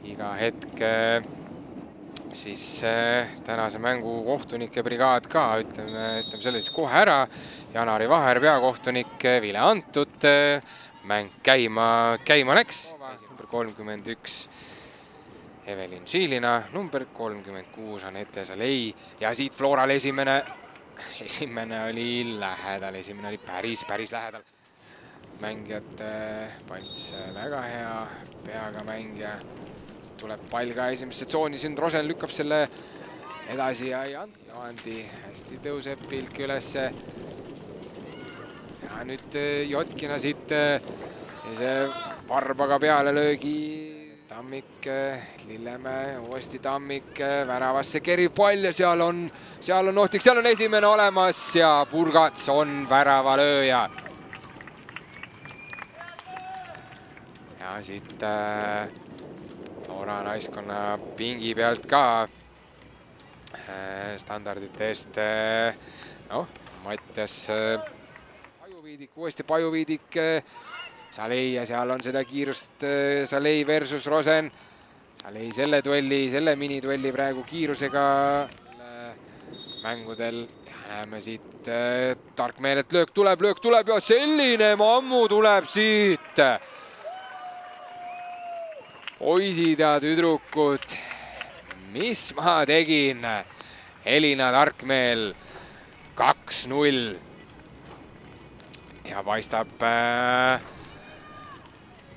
iga hetk siis tänase mängu kohtunike brigaad ka, ütleme selle siis kohe ära. Janari Vaher, peakohtunik, vile antud, mäng käima läks. Number 31 Evelin Žilina, number 36 Anette Salei ja siit Floral esimene oli lähedal, esimene oli päris lähedal. Mängijad Palts väga hea peaga mängija, tuleb pall ka esimesse tsooni, siin Rosen lükkab selle edasi ja Andi hästi tõuseb pilk ülesse. Ja nüüd Jotkina siit see varbaga peale löögi. Tammik, Lillemäe, uuesti Tammik, väravasse kerib pall ja seal on ohtlik, seal on esimene olemas ja Purgats on väravalööja. Ja siit Loora naiskonna pingi pealt ka standardite eest, Mattias Pajuviidik, uuesti Pajuviidik, Salei ja seal on seda kiirust, Salei versus Rosen. Salei selle miniduelli praegu kiirusega mängudel. Näeme siit tarkmeelet, löök tuleb ja selline mammu tuleb siit. Poisid ja tüdrukud, mis ma tegin? Elina Tarkmeel 2-0. Ja paistab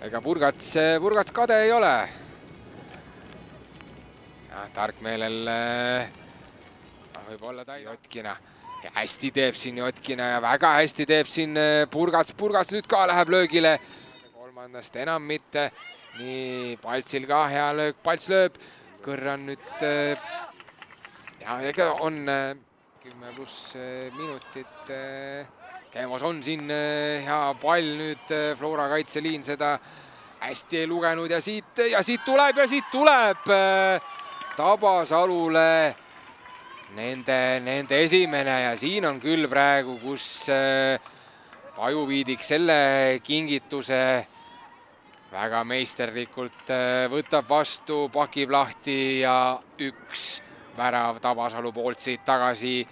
ega Purgats kade ei ole. Ja Tarkmeelel võib-olla ta Jotkina. Ja hästi teeb siin Jotkina ja väga hästi teeb siin Purgats. Purgats nüüd ka läheb löögile. Kolmandast enam mitte. Nii, Paltsil ka hea löök. Palts lööb. Kõrr on nüüd ja ega on 10+ minutit käimas, on siin hea pall nüüd Flora kaitseliin seda hästi ei lugenud ja siit tuleb Tabasalule nende esimene ja siin on küll praegu, kus Pajuviidik selle kingituse väga meisterlikult võtab vastu, pakib lahti ja üks värav Tabasalu poolt siit tagasi.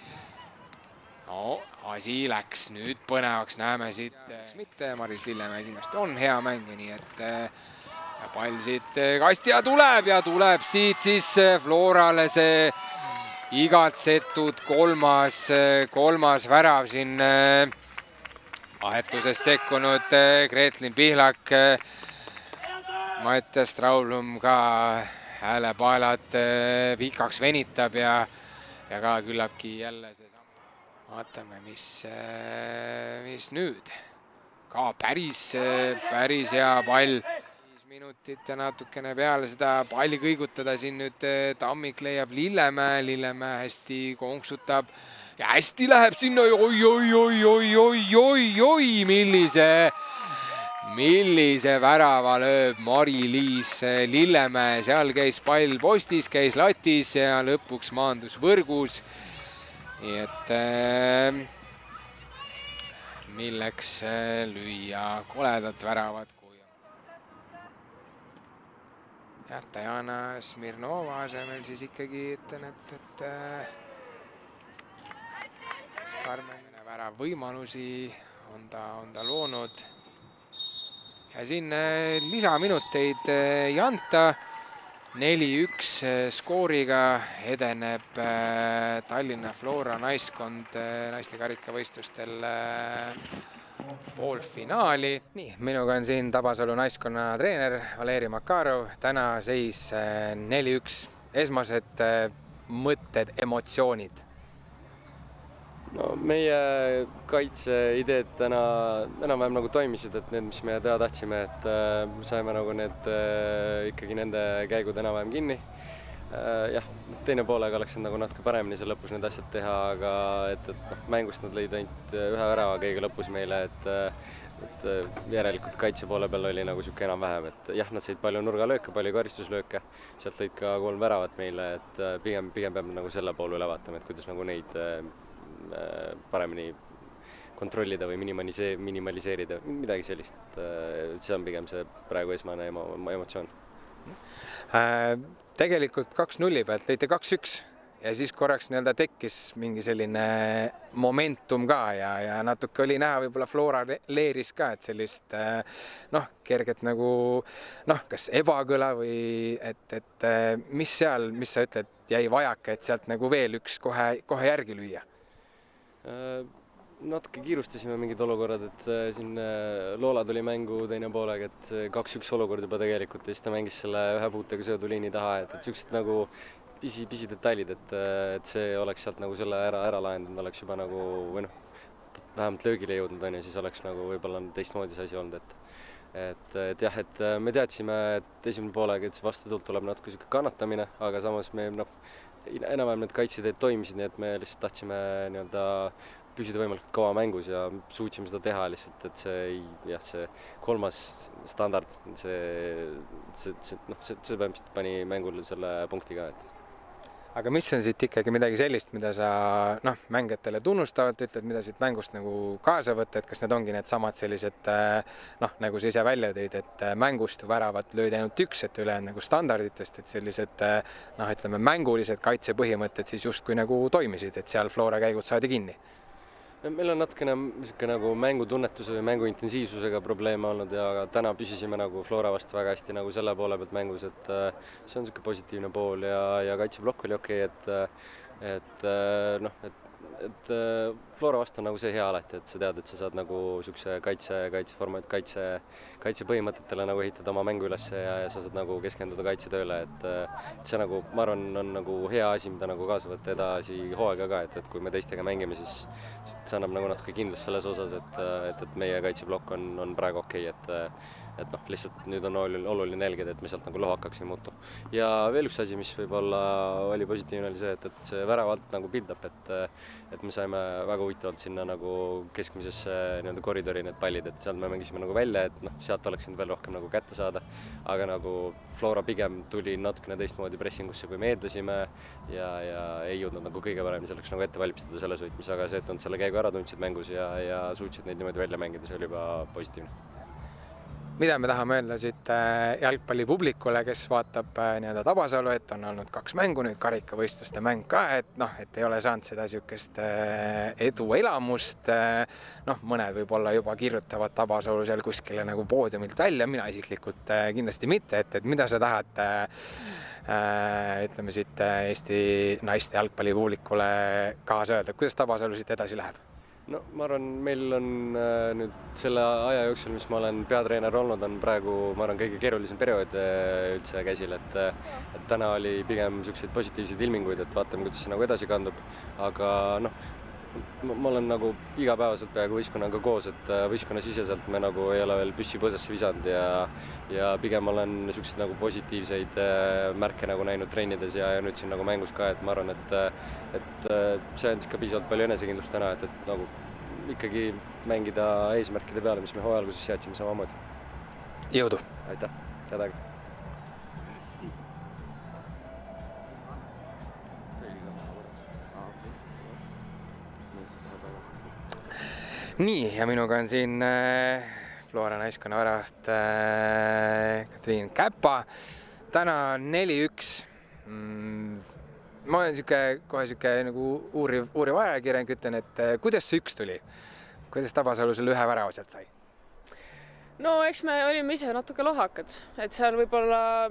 No, asi läks nüüd põnevaks, näeme siit mitte, Maris Lillemäe kindlasti on hea mäng, nii et pall siit kasti ja tuleb siit siis Florale see igatsetud kolmas värav siin vahetusest sekkunud Gretlin Pihlak. Mattias Straulum ka häälepaelad pikaks venitab ja ka küllapki jälle see vaatame, mis nüüd. Ka päris hea pall. 5 minutit ja natukene peale seda palli kõigutada siin nüüd Tammik leiab Lillemäe hästi konksutab ja hästi läheb sinna. Oi, millise värava lööb Mari-Liis Lillemäe. Seal käis pall postis, käis latis ja lõpuks maandus võrgus. Nii et milleks lüüa koledat väravat, kui ja Tajana Smirnova asemel siis ikkagi ütlen, et Karmen värav võimalusi on ta loonud. Ja siin lisaminuteid ei anta. 4-1 skooriga edeneb Tallinna Flora naiskond naiste karikavõistlustel poolfinaali. Nii, minuga on siin Tabasalu naiskonna treener Valeri Makarov. Täna seis 4-1. Esmased mõtted, emotsioonid? No, meie kaitseideed täna enam-vähem nagu toimisid, et need, mis me teha tahtsime, et saime nagu need ikkagi nende käigud enam-vähem kinni. Jah, teine poolega oleks nagu natuke paremini seal lõpus need asjad teha, aga et mängust nad lõid ainult ühe värava kõige lõpus meile, et järelikult kaitse poole peal oli nagu siuke enam-vähem, et jah, nad said palju nurgalööke, palju karistuslööke, sealt lõid ka 3 väravat meile, et pigem peab nagu selle poole üle vaatama, et kuidas nagu neid paremini kontrollida või minimaliseerida, midagi sellist, et see on pigem see praegu esmane emotsioon. Tegelikult 2-0 pealt lõite 2-1 ja siis korraks nii-öelda tekkis mingi selline momentum ka ja natuke oli näha võib-olla Flora leeris ka, et sellist kerget nagu kas ebakõla või et mis seal, mis sa ütled, jäi vajaka, et sealt nagu veel üks kohe järgi lüüa? Natuke kiirustasime mingid olukorrad, et siin Loola tuli mängu teine poolega, et 2-1 olukord juba tegelikult ja siis ta mängis selle ühe puutega sööduliini taha, et sellised nagu pisi detailid, et see oleks sealt nagu selle ära lahendanud, oleks juba nagu või vähemalt löögile jõudnud on ja siis oleks nagu võib-olla teistmoodi see asi olnud, et jah, et me teadsime, et esimene poolega, et see vastutult tuleb natuke sihuke kannatamine, aga samas me enam-vähem need kaitseteed toimisid, nii et me lihtsalt tahtsime nii-öelda püsida võimalikult kaua mängus ja suutsime seda teha lihtsalt, et see kolmas standard, see põhimõtteliselt pani mängul selle punkti ka, et aga mis on siit ikkagi midagi sellist, mida sa mängijatele tunnustavalt ütled, mida siit mängust nagu kaasa võtta, et kas need ongi need samad sellised, nagu sa ise välja tõid, et mängust väravat löödi ainult üks, et ülejäänud nagu standarditest, et sellised, ütleme, mängulised kaitsepõhimõtted siis justkui nagu toimisid, et seal Flora käigud saadi kinni? Meil on natukene nagu mängutunnetuse või mängu intensiivsusega probleeme olnud ja täna püsisime nagu Flora vastu väga hästi nagu selle poole pealt mängus, et see on niisugune positiivne pool ja kaitseblokk oli okei, et Flora vastu on nagu see hea alati, et sa tead, et sa saad nagu niisuguse kaitsepõhimõtetele nagu ehitada oma mängu üles ja sa saad nagu keskenduda kaitsetööle, et see nagu, ma arvan, on nagu hea asi, mida nagu kaasa võtta edasi hooaega ka, et kui me teistega mängime, siis see annab nagu natuke kindlust selles osas, et meie kaitseblokk on praegu okei, et lihtsalt nüüd on oluline jälgida, et me sealt nagu lohakaks ei muutu. Ja veel üks asi, mis võib-olla oli positiivne, oli see, et see väravalt nagu build-up, et me saime väga huvitavalt sinna nagu keskmisesse nii-öelda koridori need pallid, et sealt me mängisime nagu välja, et sealt oleks nüüd veel rohkem nagu kätte saada, aga nagu Flora pigem tuli natukene teistmoodi pressingusse, kui me eeldasime ja ei jõudnud nagu kõige paremini selleks nagu ette valmistada selles võitmis, aga see, et nad selle käigu ära tundsid mängus ja suutsid neid niimoodi välja mängida, see oli juba positiivne. Mida me tahame öelda siit jalgpallipublikule, kes vaatab nii-öelda Tabasalu, et on olnud 2 mängu, nüüd karikavõistluste mäng ka, et ei ole saanud seda niisugust eduelamust. Mõned võib-olla juba kirjutavad Tabasalu seal kuskile nagu poodiumilt välja, mina isiklikult kindlasti mitte, et mida sa tahad ütleme siit Eesti naiste jalgpallipublikule kaasa öelda, kuidas Tabasalu siit edasi läheb? No ma arvan, meil on nüüd selle aja jooksul, mis ma olen peatreener olnud, on praegu, ma arvan, kõige keerulisem periood üldse käsil, et täna oli pigem niisuguseid positiivseid ilminguid, et vaatame, kuidas see nagu edasi kandub, aga ma olen nagu igapäevaselt peaaegu võistkonnaga koos, et võistkonnasiseselt me nagu ei ole veel püssi põõsasse visanud ja pigem olen niisuguseid nagu positiivseid märke nagu näinud treenides ja nüüd siin nagu mängus ka, et ma arvan, et see andis ka piisavalt palju enesekindlust täna, et nagu ikkagi mängida eesmärkide peale, mis me hooaja alguses seadsime samamoodi. Jõudu! Aitäh! Head aega! Nii, ja minuga on siin Flora naiskonna väravat Katriin Käpa. Täna 4-1. Ma olen kohe nagu uuriv ajakirjanik, ütlen, et kuidas see 1 tuli? Kuidas Tabasalu selle 1 värava sealt sai? No eks me olime ise natuke lohakad, et seal võib-olla,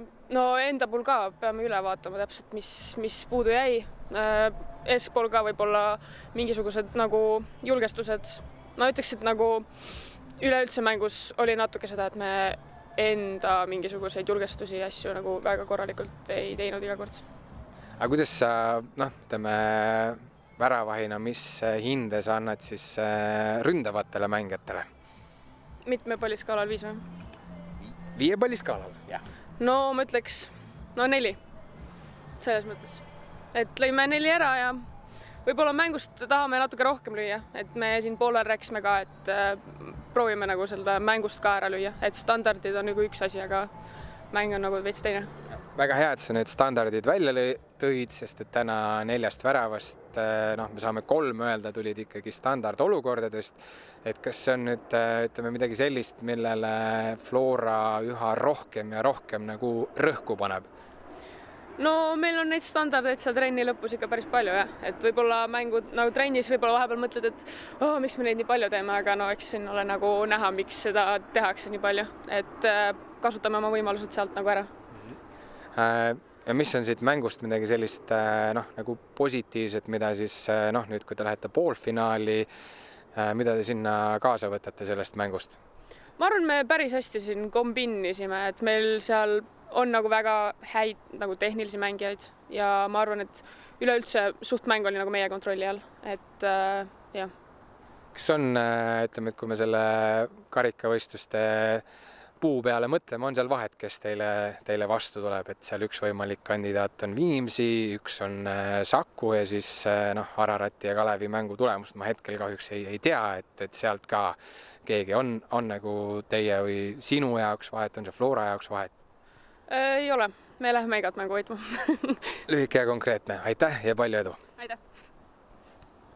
enda puhul ka peame üle vaatama täpselt, mis puudu jäi. Eespool ka võib-olla mingisugused nagu julgestused. Ma ütleks, et nagu üleüldse mängus oli natuke seda, et me enda mingisuguseid julgestusi ja asju nagu väga korralikult ei teinud iga kord. Aga kuidas sa, ütleme, väravahina, mis hinde sa annad siis ründavatele mängijatele? Mitme palliskaalal 5 või? 5 palliskaalal, jah. No ma ütleks, 4. Selles mõttes. Et lõime 4 ära ja võib-olla mängust tahame natuke rohkem lüüa, et me siin poolel rääkisime ka, et proovime nagu selle mängust ka ära lüüa, et standardid on nagu üks asi, aga mäng on nagu veits teine. väga hea, et sa need standardid välja tõid, sest et täna 4 väravast, me saame 3 öelda, tulid ikkagi standardolukordadest. Et kas see on nüüd, ütleme, midagi sellist, millele Flora üha rohkem ja rohkem nagu rõhku paneb? No meil on neid standardeid seal trenni lõpus ikka päris palju, jah. Et võib-olla mängud nagu trennis võib-olla vahepeal mõtled, et miks me neid nii palju teeme, aga no eks siin ole nagu näha, miks seda tehakse nii palju. Et kasutame oma võimalused sealt nagu ära. Ja mis on siit mängust midagi sellist nagu positiivset, mida siis nüüd, kui te lähete poolfinaali, mida te sinna kaasa võtate sellest mängust? Ma arvan, me päris hästi siin kombinnisime, et meil seal on nagu väga häid nagu tehnilisi mängijaid ja ma arvan, et üleüldse suht mäng oli nagu meie kontrolli all, et jah. Kas on, ütleme, et kui me selle karikavõistluste puu peale mõtleme, on seal vahet, kes teile vastu tuleb, et seal üks võimalik kandidaat on Viimsi, üks on Saku ja siis Ararati ja Kalevi mängu tulemust ma hetkel kahjuks ei tea, et sealt ka keegi on nagu teie või sinu jaoks vahet, on see Flora jaoks vahet? Ei ole, me läheme igat mängu hoidma. Lühike ja konkreetne, aitäh ja palju edu!